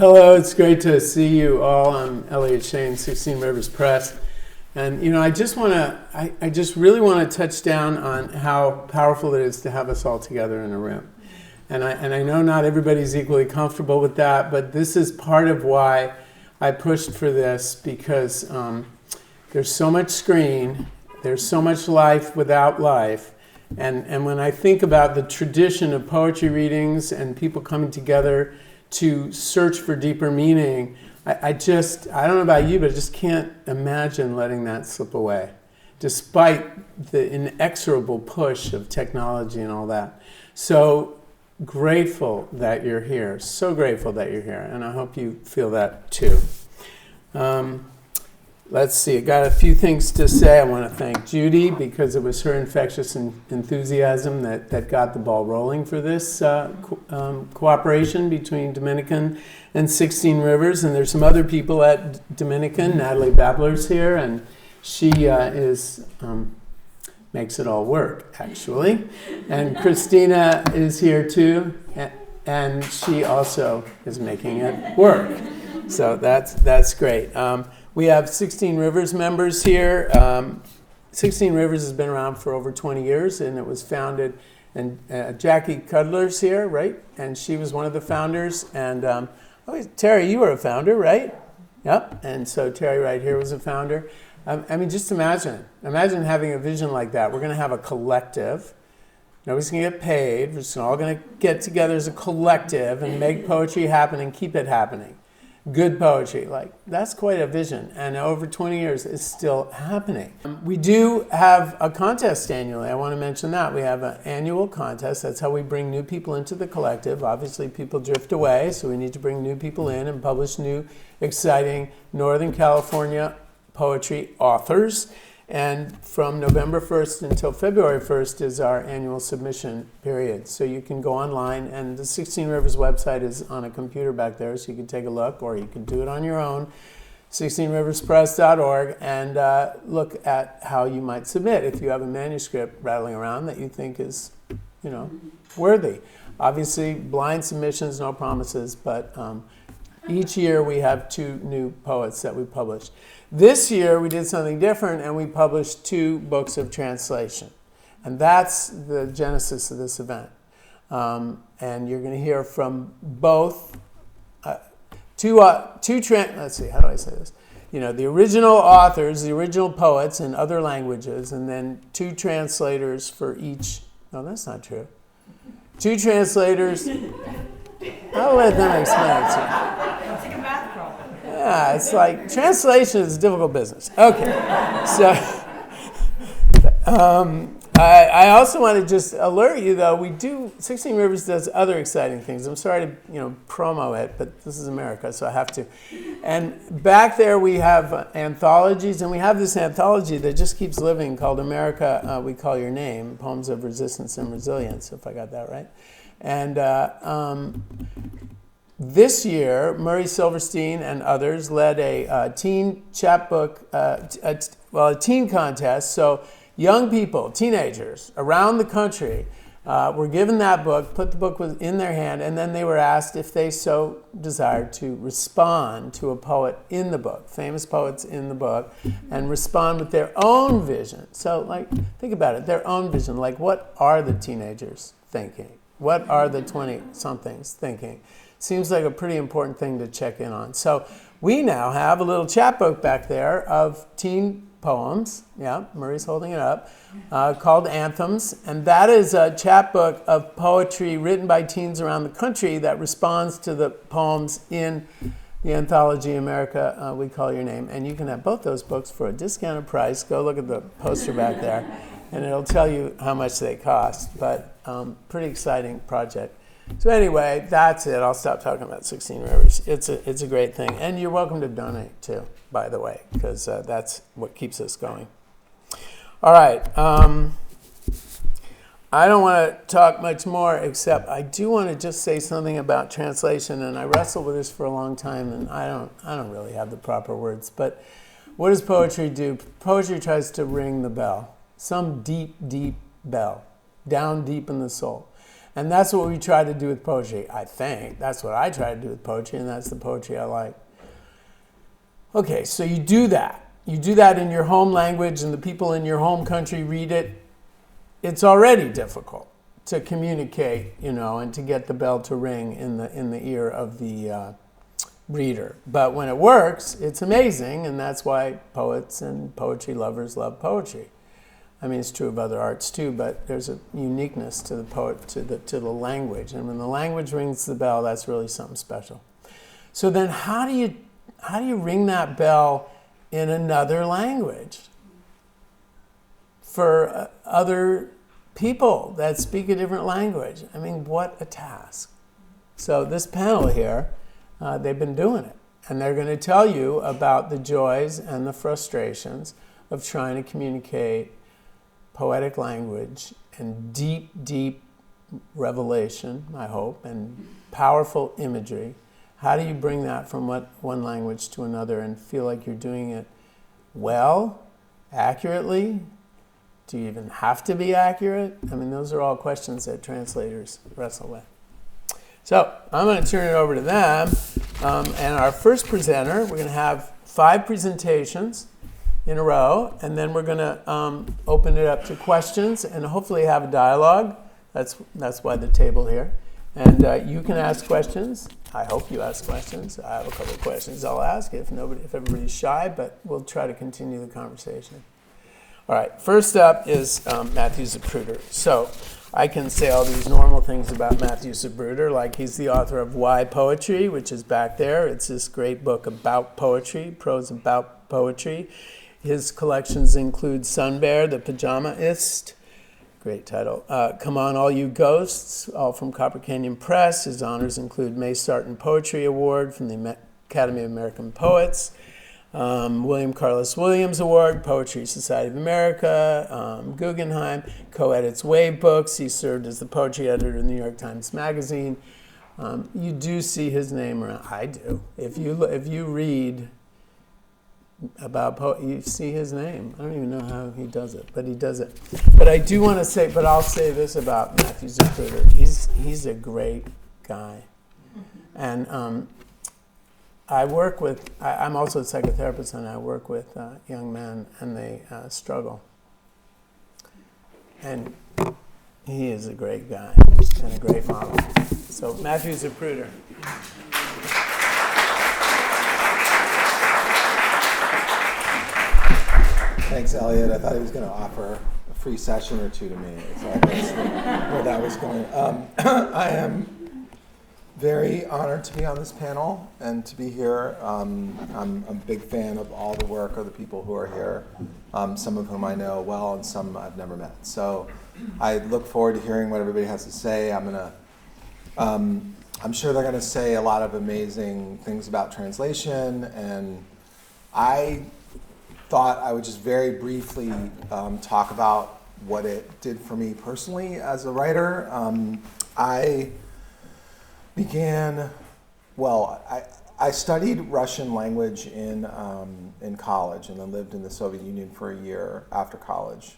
Hello, it's great to see you all. I'm Elliot Shane, 16 Rivers Press. And, I just really want to touch down on how powerful it is to have us all together in a room. And I know not everybody's equally comfortable with that, but this is part of why I pushed for this, because there's so much screen, there's so much life without life. And when I think about the tradition of poetry readings and people coming together to search for deeper meaning, I don't know about you, but I just can't imagine letting that slip away, despite the inexorable push of technology and all that. So grateful that you're here, so grateful that you're here, and I hope you feel that too. Let's see, I got a few things to say. I want to thank Judy, because it was her infectious enthusiasm that got the ball rolling for this cooperation between Dominican and 16 Rivers. And there's some other people at Dominican. Natalie Babler's here, and she makes it all work, actually. And Christina is here too, and she also is making it work. So that's great. We have 16 Rivers members here. 16 Rivers has been around for over 20 years, and it was founded, and Jackie Cudler's here, right? And she was one of the founders. And Terry, you were a founder, right? Yep. And so Terry right here was a founder. Just imagine having a vision like that. We're going to have a collective. Nobody's going to get paid. We're just all going to get together as a collective and make poetry happen and keep it happening. Good poetry, that's quite a vision, and over 20 years it's still happening. We do have a contest annually. I want to mention that. We have an annual contest. That's how we bring new people into the collective. Obviously people drift away, so we need to bring new people in and publish new, exciting Northern California poetry authors. And from November 1st until February 1st is our annual submission period. So you can go online, and the 16 Rivers website is on a computer back there, so you can take a look, or you can do it on your own, 16riverspress.org, and look at how you might submit if you have a manuscript rattling around that you think is, worthy. Obviously, blind submissions, no promises, but each year we have 2 new poets that we publish. This year we did something different, and we published 2 books of translation. And that's the genesis of this event. And you're going to hear from both let's see, how do I say this? The original authors, the original poets in other languages, and then 2 translators for each. No, that's not true. 2 translators. I'll let them explain it to you. It's like a math problem. Yeah, it's like translation is a difficult business. Okay, so I also want to just alert you, though, 16 Rivers does other exciting things. I'm sorry to promo it, but this is America, so I have to. And back there we have anthologies, and we have this anthology that just keeps living called America, We Call Your Name, Poems of Resistance and Resilience, if I got that right. And this year, Murray Silverstein and others led a teen chapbook, a teen contest. So young people, teenagers around the country were given that book, put the book in their hand, and then they were asked if they so desired to respond to a poet in the book, famous poets in the book, and respond with their own vision. So, think about it, their own vision. What are the teenagers thinking? What are the 20-somethings thinking? Seems like a pretty important thing to check in on. So we now have a little chapbook back there of teen poems. Yeah, Murray's holding it up, called Anthems. And that is a chapbook of poetry written by teens around the country that responds to the poems in the anthology America, We Call Your Name. And you can have both those books for a discounted price. Go look at the poster back there, and it'll tell you how much they cost. But pretty exciting project. So anyway, that's it. I'll stop talking about 16 Rivers. It's a great thing. And you're welcome to donate too, by the way, because that's what keeps us going. All right. I don't want to talk much more, except I do want to just say something about translation. And I wrestled with this for a long time, and I don't really have the proper words. But what does poetry do? Poetry tries to ring the bell, some deep, deep bell, down deep in the soul. And that's what we try to do with poetry, I think. That's what I try to do with poetry, and that's the poetry I like. Okay, so you do that. You do that in your home language, and the people in your home country read it. It's already difficult to communicate, and to get the bell to ring in the ear of the reader. But when it works, it's amazing, and that's why poets and poetry lovers love poetry. I mean, it's true of other arts too, but there's a uniqueness to the poet, to the language, and when the language rings the bell, that's really something special. So then, how do you ring that bell in another language for other people that speak a different language? I mean, what a task. So this panel here, they've been doing it, and they're going to tell you about the joys and the frustrations of trying to communicate poetic language and deep, deep revelation, I hope, and powerful imagery. How do you bring that from one language to another and feel like you're doing it well, accurately? Do you even have to be accurate? I mean, those are all questions that translators wrestle with. So I'm going to turn it over to them. And our first presenter, we're going to have 5 presentations in a row, and then we're going to open it up to questions and hopefully have a dialogue. That's why the table here. And you can ask questions. I hope you ask questions. I have a couple of questions I'll ask if everybody's shy, but we'll try to continue the conversation. All right, first up is Matthew Zapruder. So I can say all these normal things about Matthew Zapruder, like he's the author of Why Poetry, which is back there. It's this great book about poetry, prose about poetry. His collections include Sun Bear, The Pajamaist, great title. Come On All You Ghosts, all from Copper Canyon Press. His honors include May Sarton Poetry Award from the Academy of American Poets, William Carlos Williams Award, Poetry Society of America, Guggenheim, co-edits Wave Books. He served as the poetry editor in the New York Times Magazine. You do see his name around. I do. If you read about you see his name. I don't even know how he does it, but he does it. But I do want to say, but I'll say this about Matthew Zapruder. He's a great guy. And I work with, I'm also a psychotherapist, and I work with young men, and they struggle. And he is a great guy and a great model. So Matthew Zapruder. Thanks, Elliot. I thought he was going to offer a free session or two to me. So I guess where that was going. I am very honored to be on this panel and to be here. I'm a big fan of all the work of the people who are here, some of whom I know well and some I've never met. So I look forward to hearing what everybody has to say. I'm sure they're going to say a lot of amazing things about translation, and I thought I would just very briefly talk about what it did for me personally as a writer. I studied Russian language in college, and then lived in the Soviet Union for a year after college,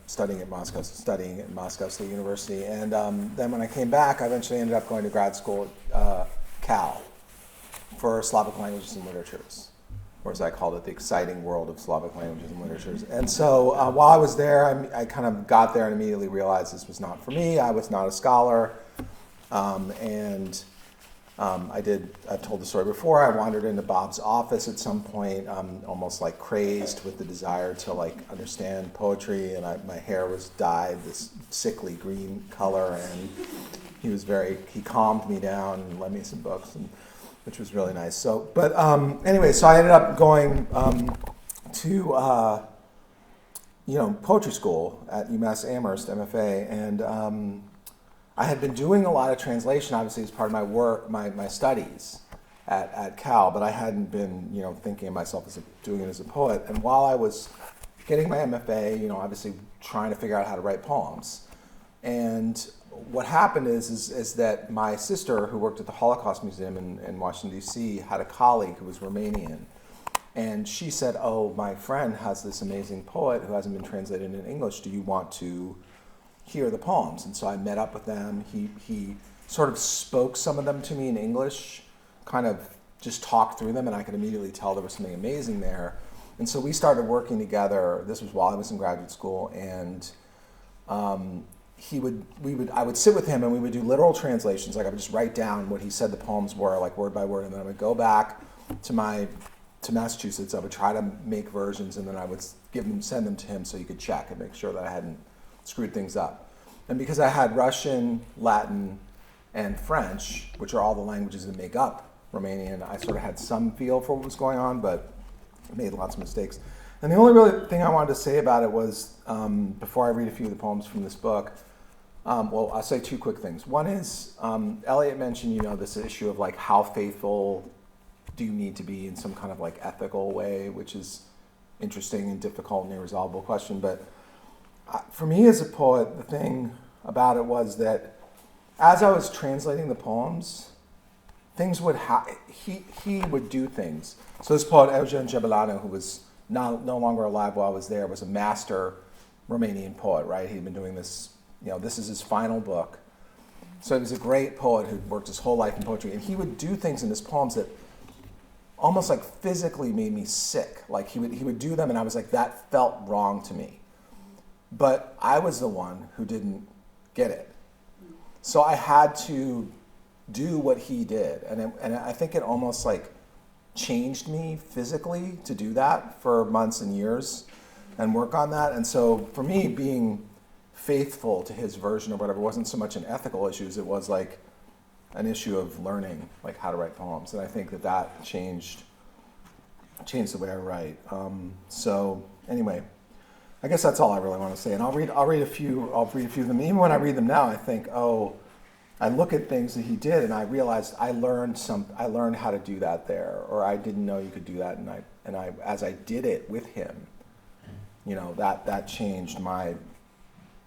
studying at Moscow State University. And then when I came back, I eventually ended up going to grad school at Cal for Slavic languages and literatures, or as I called it, the exciting world of Slavic languages and literatures. And so while I was there, I kind of got there and immediately realized this was not for me. I was not a scholar. I've told the story before, I wandered into Bob's office at some point, almost like crazed with the desire to understand poetry, and my hair was dyed this sickly green color, and he calmed me down and lent me some books, which was really nice. So, but anyway, so I ended up going to poetry school at UMass Amherst, MFA, and I had been doing a lot of translation, obviously, as part of my work, my studies at Cal, but I hadn't been, thinking of myself as doing it as a poet. And while I was getting my MFA, obviously trying to figure out how to write poems, and what happened is that my sister, who worked at the Holocaust Museum in Washington, D.C., had a colleague who was Romanian. And she said, "Oh, my friend has this amazing poet who hasn't been translated in English. Do you want to hear the poems. And so I met up with them. He sort of spoke some of them to me in English, kind of just talked through them, and I could immediately tell there was something amazing there. And so we started working together. This was while I was in graduate school, and I would sit with him and we would do literal translations. Like I would just write down what he said the poems were, like word by word, and then I would go back to Massachusetts. I would try to make versions, and then I would send them to him so he could check and make sure that I hadn't screwed things up. And because I had Russian, Latin, and French, which are all the languages that make up Romanian, I sort of had some feel for what was going on, but made lots of mistakes. And the only really thing I wanted to say about it was, before I read a few of the poems from this book, well, I'll say two quick things. One is, Elliot mentioned, this issue of like how faithful do you need to be in some kind of like ethical way, which is interesting and difficult and irresolvable question. But for me as a poet, the thing about it was that as I was translating the poems, things would he would do things. So this poet, Eugen Jebeleanu, who was no longer alive while I was there, was a master Romanian poet, right? He'd been doing this, this is his final book. So he was a great poet who worked his whole life in poetry. And he would do things in his poems that almost like physically made me sick. Like he would do them and I was like, that felt wrong to me. But I was the one who didn't get it. So I had to do what he did. And I think it almost like changed me physically to do that for months and years and work on that. And so for me, being faithful to his version or whatever wasn't so much an ethical issue as it was like an issue of learning like how to write poems. And I think that changed the way I write. So anyway, I guess that's all I really want to say. And I'll read a few of them. Even when I read them now, I think, I look at things that he did and I realized I learned how to do that there, or I didn't know you could do that, and I as I did it with him, that changed my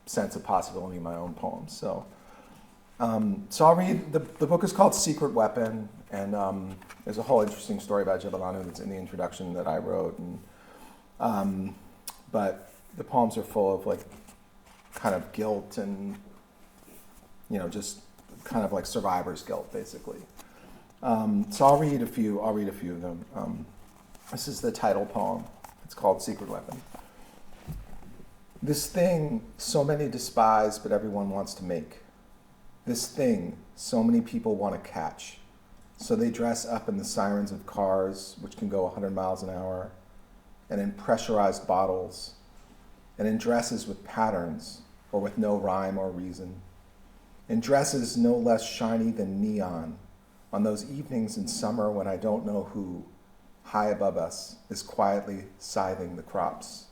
sense of possibility in my own poems. So I'll read, the book is called Secret Weapon, and there's a whole interesting story about Jebeleanu that's in the introduction that I wrote, and but the poems are full of like kind of guilt and just kind of like survivor's guilt, basically. So I'll read a few of them. This is the title poem. It's called Secret Weapon. This thing so many despise, but everyone wants to make. This thing so many people want to catch. So they dress up in the sirens of cars, which can go 100 miles an hour, and in pressurized bottles, and in dresses with patterns, or with no rhyme or reason. In dresses no less shiny than neon, on those evenings in summer when I don't know who, high above us, is quietly scything the crops.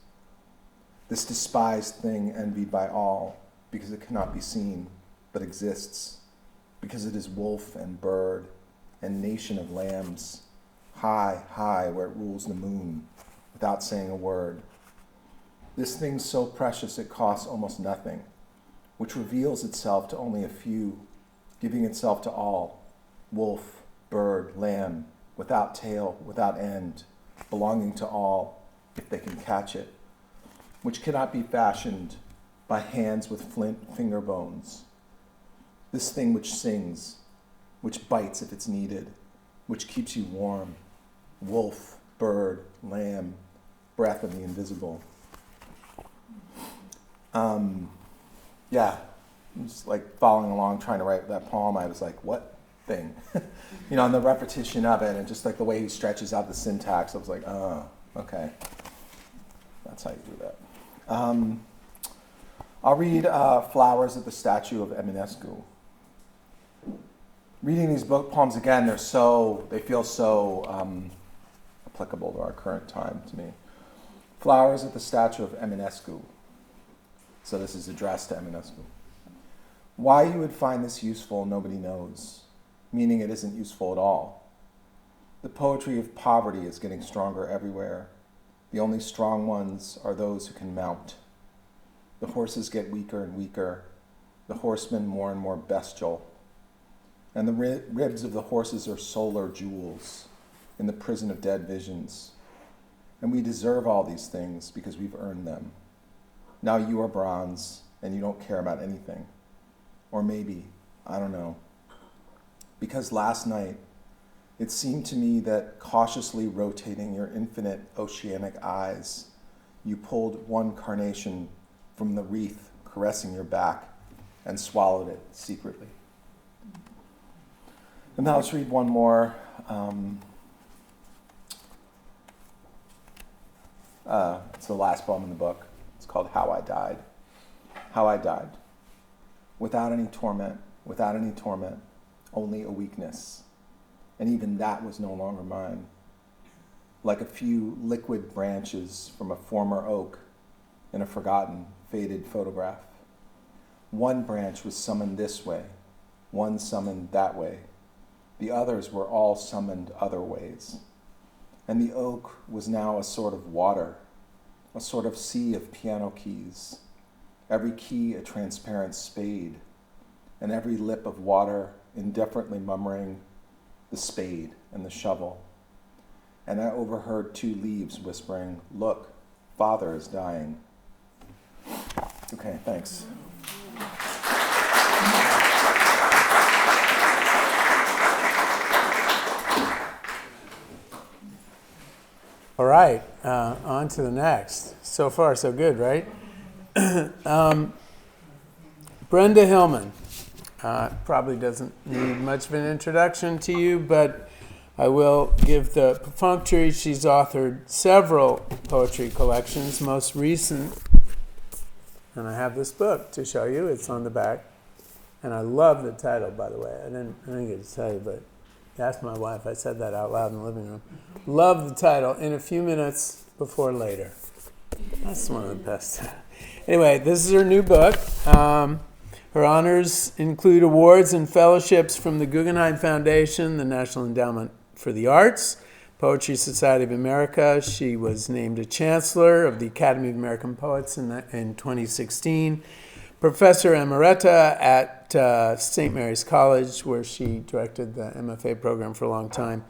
This despised thing envied by all, because it cannot be seen, but exists, because it is wolf and bird, and nation of lambs, high, high where it rules the moon, without saying a word. This thing so precious it costs almost nothing, which reveals itself to only a few, giving itself to all, wolf, bird, lamb, without tail, without end, belonging to all, if they can catch it, which cannot be fashioned by hands with flint finger bones. This thing which sings, which bites if it's needed, which keeps you warm, wolf, bird, lamb, breath of the invisible. Just like following along, trying to write that poem, I was like, what thing? And the repetition of it, and just like the way he stretches out the syntax, I was like, oh, okay. That's how you do that. I'll read Flowers at the Statue of Eminescu. Reading these book poems again, they feel so applicable to our current time to me. Flowers at the Statue of Eminescu. So this is addressed to Eminescu. Why you would find this useful, nobody knows, meaning it isn't useful at all. The poetry of poverty is getting stronger everywhere. The only strong ones are those who can mount. The horses get weaker and weaker, the horsemen more and more bestial. And the ribs of the horses are solar jewels in the prison of dead visions. And we deserve all these things because we've earned them. Now you are bronze, and you don't care about anything. Or maybe, I don't know. Because last night, it seemed to me that cautiously rotating your infinite oceanic eyes, you pulled one carnation from the wreath caressing your back and swallowed it secretly. And now let's read one more. It's the last poem in the book. It's called How I Died. How I died. Without any torment, only a weakness. And even that was no longer mine. Like a few liquid branches from a former oak in a forgotten, faded photograph. One branch was summoned this way, one summoned that way. The others were all summoned other ways. And the oak was now a sort of water, a sort of sea of piano keys, every key a transparent spade, and every lip of water indifferently murmuring the spade and the shovel. And I overheard 2 leaves whispering, "Look, Father is dying." Okay, thanks. All right, on to the next. So far, so good, right? Brenda Hillman. Probably doesn't need much of an introduction to you, but I will give the perfunctory. She's authored several poetry collections, most recent, and I have this book to show you. It's on the back, and I love the title, by the way. I didn't get to tell you, but ask my wife. I said that out loud in the living room. Love the title. In a few minutes before later. That's one of the best. Anyway, this is her new book. Her honors include awards and fellowships from the Guggenheim Foundation, the National Endowment for the Arts, Poetry Society of America. She was named a chancellor of the Academy of American Poets in 2016. Professor Emerita at St. Mary's College, where she directed the MFA program for a long time,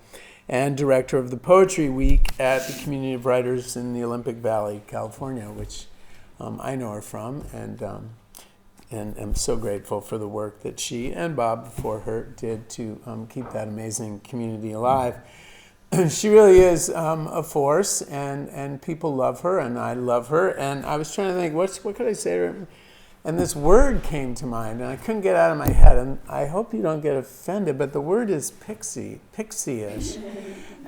and director of the Poetry Week at the Community of Writers in the Olympic Valley, California, which I know her from, and am so grateful for the work that she and Bob before her did to keep that amazing community alive. She really is a force, and people love her, and I love her. And I was trying to think, what could I say to her? And this word came to mind, and I couldn't get it out of my head. And I hope you don't get offended, but the word is pixie-ish.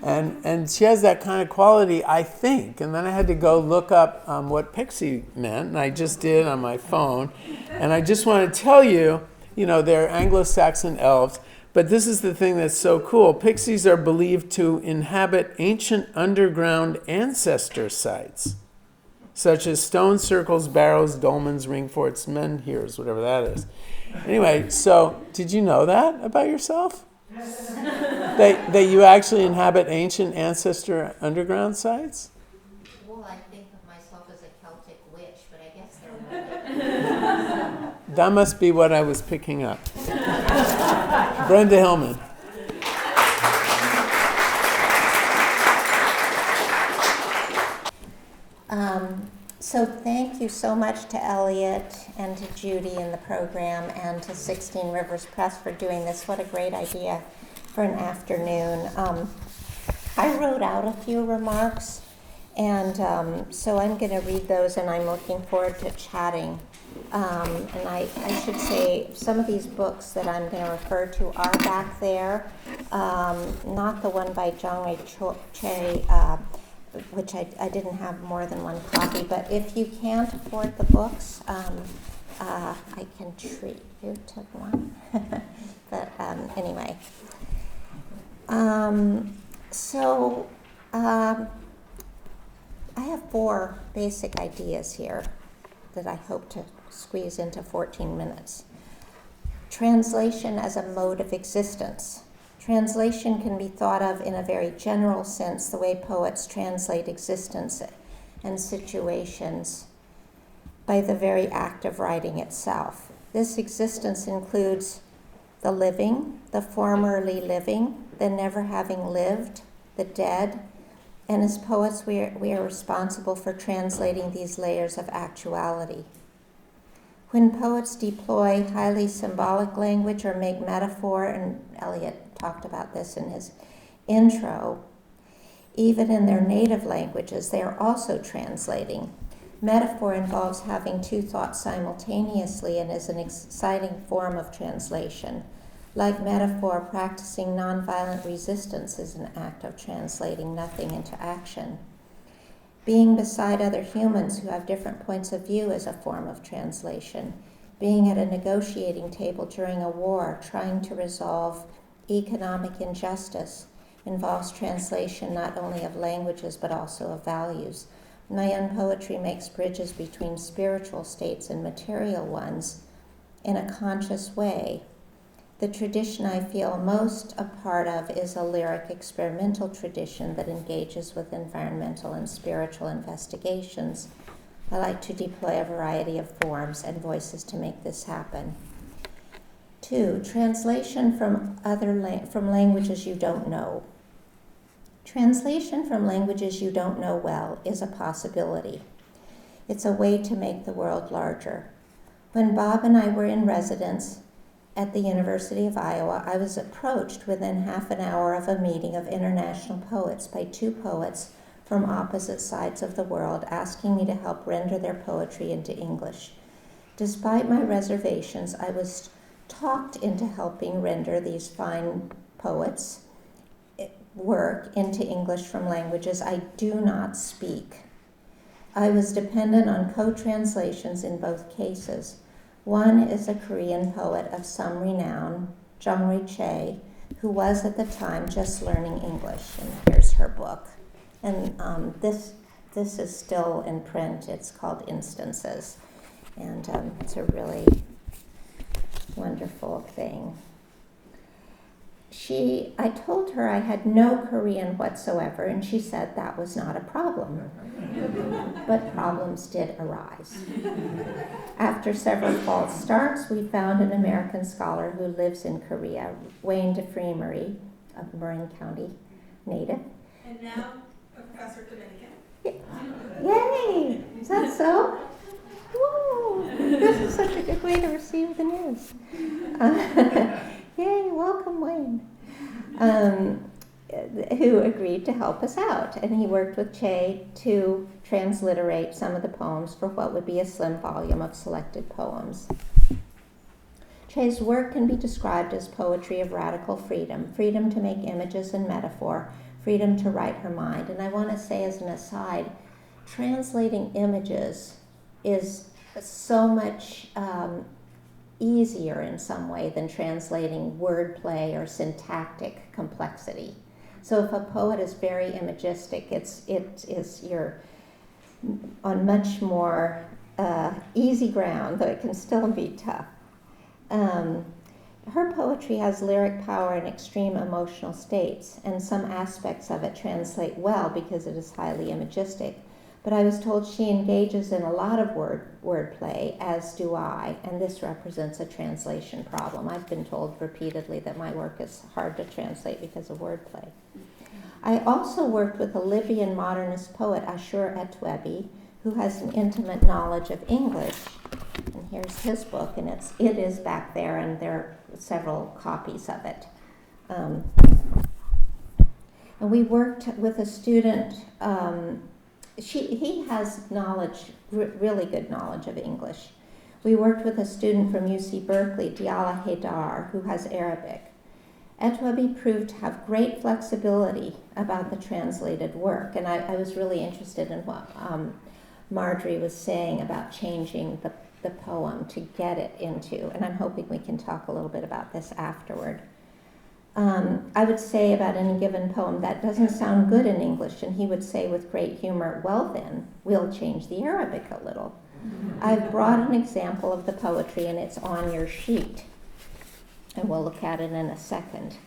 And she has that kind of quality, I think. And then I had to go look up what pixie meant, and I just did on my phone. And I just want to tell you, they're Anglo-Saxon elves, but this is the thing that's so cool. Pixies are believed to inhabit ancient underground ancestor sites, such as stone circles, barrows, dolmens, ring forts, menhirs, whatever that is. Anyway, so did you know that about yourself? that you actually inhabit ancient ancestor underground sites? Well, I think of myself as a Celtic witch, but I guess they're That must be what I was picking up. Brenda Hillman. So thank you so much to Elliot and to Judy in the program and to 16 Rivers Press for doing this. What a great idea for an afternoon. I wrote out a few remarks, and so I'm going to read those, and I'm looking forward to chatting. And I should say some of these books that I'm going to refer to are back there, not the one by Zhang Wei Che, which I didn't have more than one copy, but if you can't afford the books, I can treat you to one. But anyway. I have 4 basic ideas here that I hope to squeeze into 14 minutes. Translation as a mode of existence. Translation can be thought of in a very general sense, the way poets translate existence and situations by the very act of writing itself. This existence includes the living, the formerly living, the never having lived, the dead, and as poets we are responsible for translating these layers of actuality. When poets deploy highly symbolic language or make metaphor, and Eliot talked about this in his intro, even in their native languages, they are also translating. Metaphor involves having two thoughts simultaneously and is an exciting form of translation. Like metaphor, practicing nonviolent resistance is an act of translating nothing into action. Being beside other humans who have different points of view is a form of translation. Being at a negotiating table during a war, trying to resolve economic injustice, involves translation not only of languages but also of values. My own poetry makes bridges between spiritual states and material ones in a conscious way. The tradition I feel most a part of is a lyric experimental tradition that engages with environmental and spiritual investigations. I like to deploy a variety of forms and voices to make this happen. 2, translation from languages you don't know. Translation from languages you don't know well is a possibility. It's a way to make the world larger. When Bob and I were in residence at the University of Iowa, I was approached within half an hour of a meeting of international poets by 2 poets from opposite sides of the world asking me to help render their poetry into English. Despite my reservations, I was talked into helping render these fine poets' work into English from languages I do not speak. I was dependent on co-translations in both cases. One is a Korean poet of some renown, Jungri Chae, who was at the time just learning English, and here's her book. And this is still in print. It's called Instances, and it's a really wonderful thing. I told her I had no Korean whatsoever, and she said that was not a problem. But problems did arise. After several false starts, we found an American scholar who lives in Korea, Wayne DeFreemery, a Marin County native. And now a professor Dominican. Yay! Is that so? Woo! This is such a good way to receive the news. Yay, welcome, Wayne. Who agreed to help us out. And he worked with Che to transliterate some of the poems for what would be a slim volume of selected poems. Che's work can be described as poetry of radical freedom, freedom to make images and metaphor, freedom to write her mind. And I want to say as an aside, translating images is so much easier in some way than translating wordplay or syntactic complexity. So if a poet is very imagistic, you're on much more easy ground, though it can still be tough. Her poetry has lyric power and extreme emotional states, and some aspects of it translate well because it is highly imagistic. But I was told she engages in a lot of wordplay, as do I, and this represents a translation problem. I've been told repeatedly that my work is hard to translate because of wordplay. I also worked with a Libyan modernist poet, Ashur Etwebi, who has an intimate knowledge of English. And here's his book, and it is back there, and there are several copies of it. And we worked with a student. He has knowledge, really good knowledge of English. We worked with a student from UC Berkeley, Diala Haidar, who has Arabic. Etwebi proved to have great flexibility about the translated work, and I was really interested in what Marjorie was saying about changing the poem to get it into, and I'm hoping we can talk a little bit about this afterward. I would say about any given poem, that doesn't sound good in English, and he would say with great humor, well then, we'll change the Arabic a little. I've brought an example of the poetry, and it's on your sheet, and we'll look at it in a second.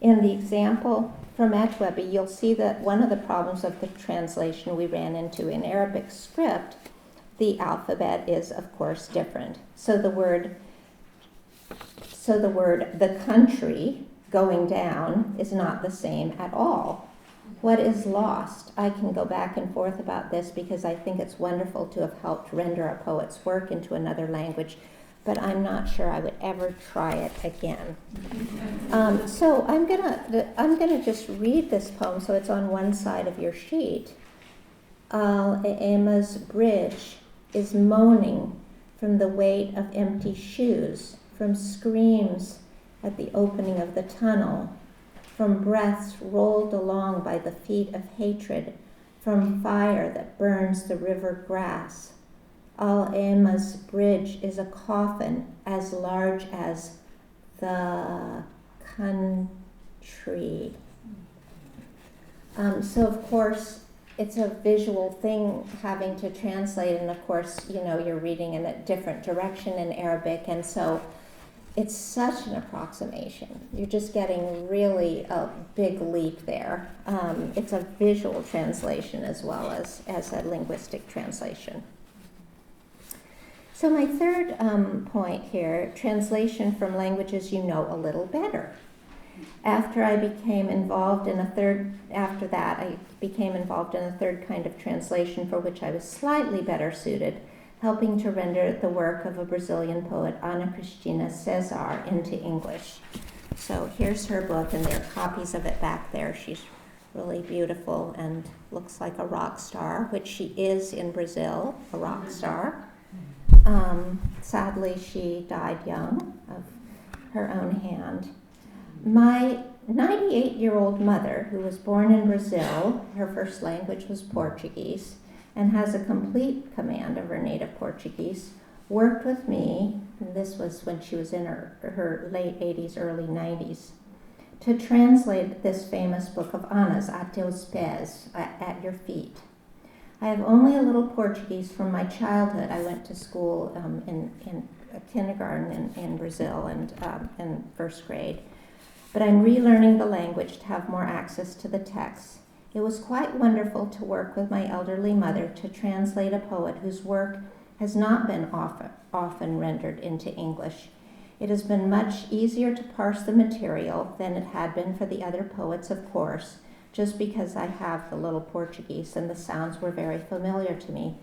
In the example from Etwebi, you'll see that one of the problems of the translation we ran into in Arabic script, the alphabet is, of course, different. So the word the country going down is not the same at all. What is lost? I can go back and forth about this because I think it's wonderful to have helped render a poet's work into another language, but I'm not sure I would ever try it again. So I'm gonna just read this poem. So it's on one side of your sheet. Emma's bridge is moaning from the weight of empty shoes, from screams at the opening of the tunnel, from breaths rolled along by the feet of hatred, from fire that burns the river grass. Emma's bridge is a coffin as large as the country. So of course, it's a visual thing having to translate, and of course, you're reading in a different direction in Arabic, and so it's such an approximation. You're just getting really a big leap there. It's a visual translation as well as a linguistic translation. So my third point here, translation from languages you know a little better. After I became involved in a third kind of translation for which I was slightly better suited, helping to render the work of a Brazilian poet, Ana Cristina Cesar, into English. So here's her book, and there are copies of it back there. She's really beautiful and looks like a rock star, which she is in Brazil, a rock star. Sadly, she died young of her own hand. My 98-year-old mother, who was born in Brazil, her first language was Portuguese, and has a complete command of her native Portuguese, worked with me, and this was when she was in her late 80s, early 90s, to translate this famous book of Ana's, A Teus Pés, At Your Feet. I have only a little Portuguese from my childhood. I went to school in a kindergarten in Brazil and in first grade. But I'm relearning the language to have more access to the text. It was quite wonderful to work with my elderly mother to translate a poet whose work has not been often rendered into English. It has been much easier to parse the material than it had been for the other poets, of course, just because I have the little Portuguese and the sounds were very familiar to me.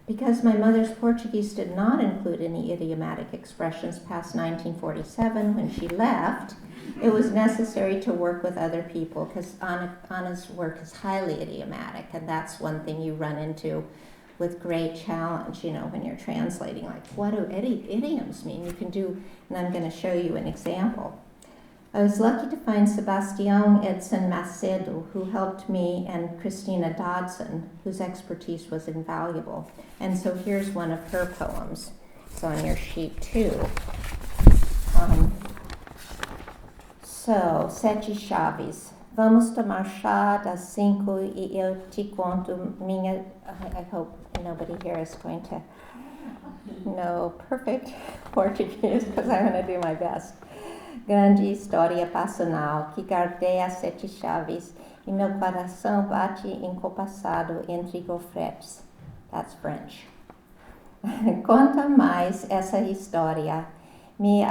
Because my mother's Portuguese did not include any idiomatic expressions past 1947 when she left, it was necessary to work with other people because Ana's work is highly idiomatic, and that's one thing you run into with great challenge, when you're translating, like, what do idioms mean? You can do, and I'm going to show you an example. I was lucky to find Sebastião Edson Macedo, who helped me, and Christina Dodson, whose expertise was invaluable. And so here's one of her poems. It's on your sheet too. Sete chaves. Vamos tomar chá das 5 e eu te conto minha... I hope nobody here is going to know perfect Portuguese, because I'm going to do my best. Grande história passional que guardei as 7 chaves e meu coração bate encompassado entre gofretes. That's French. Conta mais essa história. Me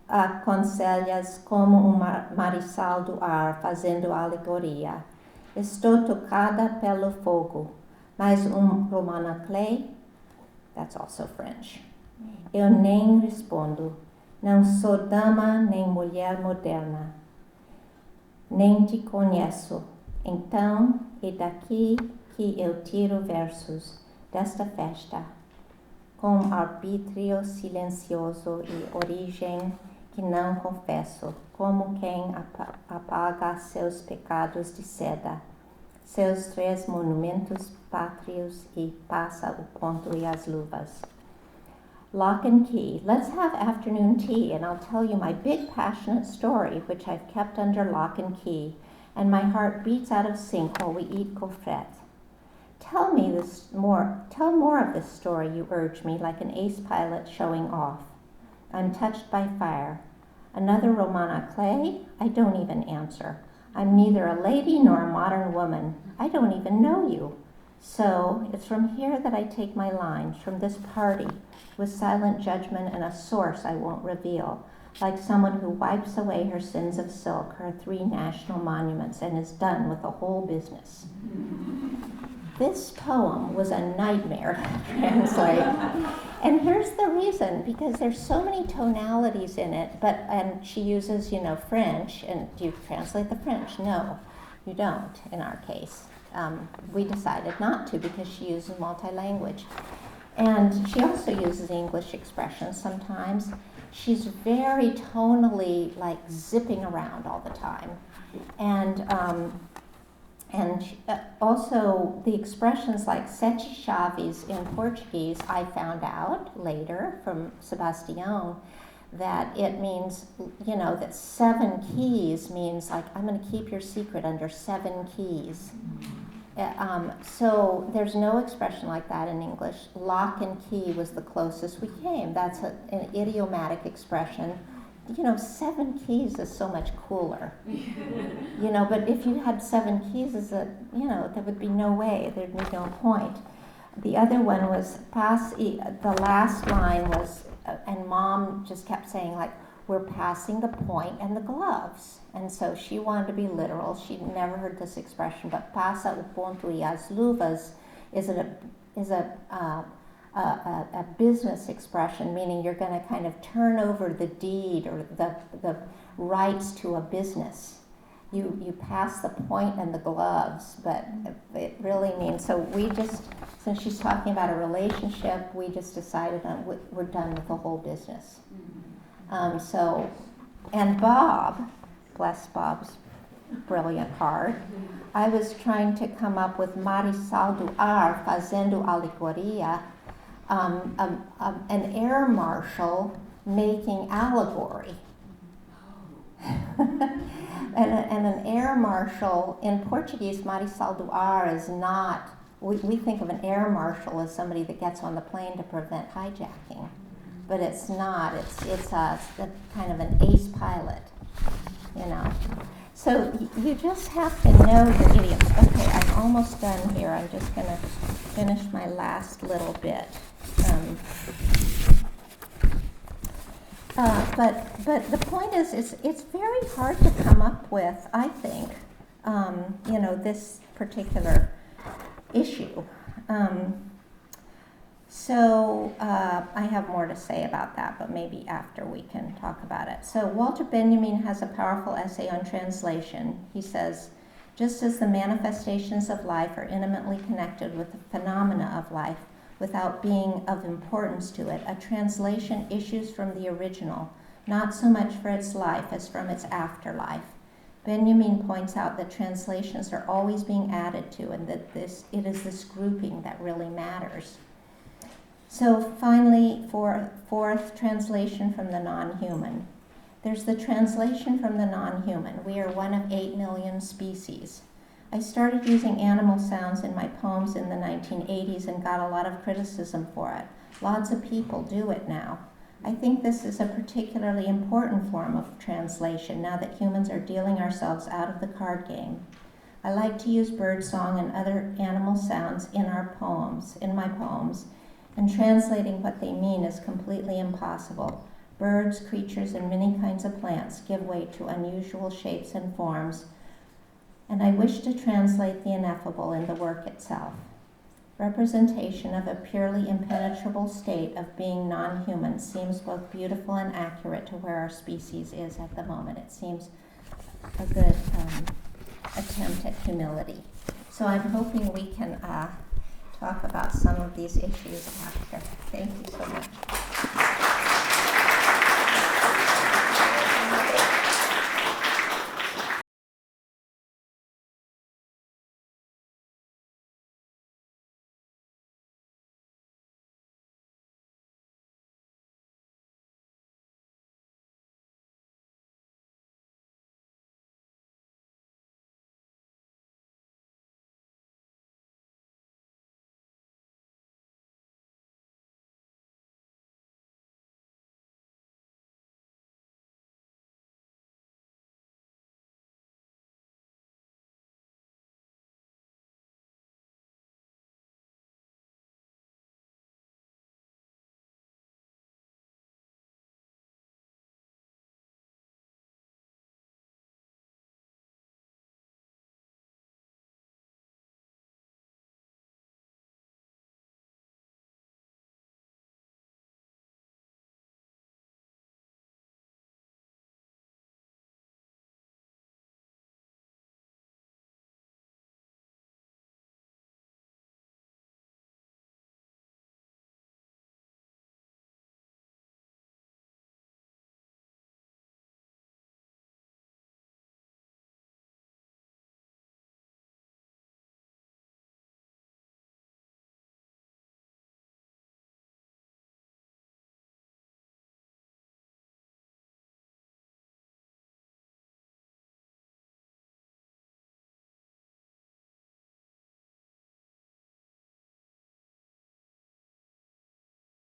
aconselhas como marissal do ar fazendo alegoria. Estou tocada pelo fogo, mas Romana Clay, that's also French. Eu nem respondo, não sou dama nem mulher moderna, nem te conheço. Então é daqui que eu tiro versos desta festa, com arbítrio silencioso e origem que não confesso, como quem apaga seus pecados de seda, seus 3 monumentos pátrios e passa o ponto e as luvas. Lock and key. Let's have afternoon tea, and I'll tell you my big passionate story, which I've kept under lock and key, and my heart beats out of sync while we eat gaufret. Tell more of this story, you urge me, like an ace pilot showing off. I'm touched by fire. Another Romana Clay? I don't even answer. I'm neither a lady nor a modern woman. I don't even know you. So it's from here that I take my lines, from this party, with silent judgment and a source I won't reveal. like someone who wipes away her sins of silk, her 3 national monuments, and is done with the whole business. This poem was a nightmare to translate. And here's the reason, because there's so many tonalities in it, and she uses, French, and do you translate the French? No, you don't in our case. We decided not to because she uses multi-language. And she also uses English expressions sometimes. She's very tonally like zipping around all the time. And also the expressions like sete chaves in Portuguese, I found out later from Sebastião that it means, that 7 keys means like, I'm going to keep your secret under 7 keys. So there's no expression like that in English. Lock and key was the closest we came. That's an idiomatic expression. 7 keys is so much cooler. But if you had 7 keys, there would be no way. There'd be no point. The other one was the last line was, and Mom just kept saying like, we're passing the point and the gloves. And so she wanted to be literal. She'd never heard this expression, but passa o ponto e as luvas is a business expression, meaning you're going to kind of turn over the deed or the rights to a business. You pass the point and the gloves, but it really means, so we just, since she's talking about a relationship, we just decided we're done with the whole business. And Bob, bless Bob's brilliant heart, I was trying to come up with Marissal do Ar fazendo alegoria, an air marshal making allegory. and an air marshal, in Portuguese, Marissal do Ar is not, we think of an air marshal as somebody that gets on the plane to prevent hijacking. But it's not. It's a kind of an ace pilot, So you just have to know the idioms. Okay, I'm almost done here. I'm just going to finish my last little bit. But the point is, it's very hard to come up with, I think, this particular issue. So I have more to say about that, but maybe after we can talk about it. So Walter Benjamin has a powerful essay on translation. He says, just as the manifestations of life are intimately connected with the phenomena of life without being of importance to it, a translation issues from the original, not so much for its life as from its afterlife. Benjamin points out that translations are always being added to, and that it is this grouping that really matters. So finally, fourth, translation from the non-human. There's the translation from the non-human. We are one of 8 million species. I started using animal sounds in my poems in the 1980s and got a lot of criticism for it. Lots of people do it now. I think this is a particularly important form of translation now that humans are dealing ourselves out of the card game. I like to use birdsong and other animal sounds in my poems, and translating what they mean is completely impossible. Birds, creatures, and many kinds of plants give way to unusual shapes and forms, and I wish to translate the ineffable in the work itself. Representation of a purely impenetrable state of being non-human seems both beautiful and accurate to where our species is at the moment. It seems a good attempt at humility. So I'm hoping we can talk about some of these issues after. Thank you so much.